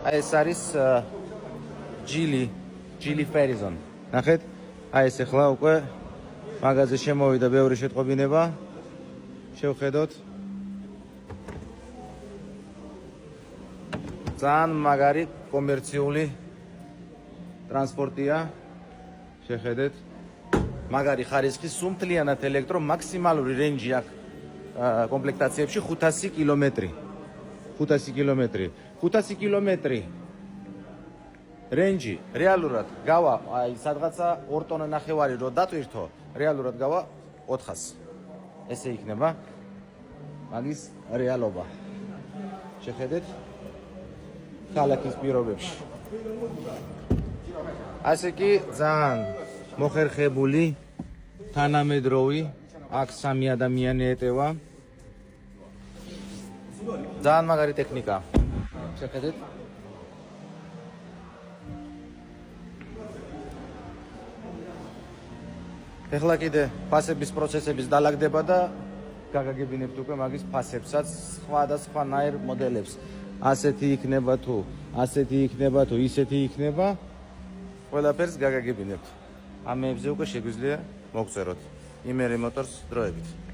აი ეს არის ჯილი ფერიზონ. ნახეთ, აი ეს ახლა უკვე მაღაზიაში შემოვიდა ბევრი შეტყობინება. შევხედოთ. ძალიან მაგარი კომერციული ტრანსპორტია. შეხედეთ. მაგარი ხარისხის სუმთლიანად ელექტრო მაქსიმალური რენჯი აქვს კომპლექტაციებში 500 კილომეტრი. 500 კილომეტრი. 500 კილომეტრი. რენჯი რეალურად გავა აი სადღაცა 2 ტონა ნახევარი რო დატვირთო, რეალურად გავა 400. ესე იქნება მაგის რეალობა. შეხედეთ ქალაქის პირობებში. ასე კი ძალიან მოხერხებული თანამედროვი აქ 3 ადამიანი ეტევა. ძალიან მაგარი ტექნიკა. შეხედეთ. ეხლა კიდე ფასების პროცესების დალაგდება და გაგაგებინებთ უკვე მაგის ფასებსაც სხვადასხვანაირ მოდელებს. ასეთი იქნება თუ, ასეთი იქნება თუ, ისეთი იქნება. ყველაფერს გაგაგებინებთ. ამებზე უკვე შეგვიძლია მოგწეროთ იმერი მოტორს დროებით.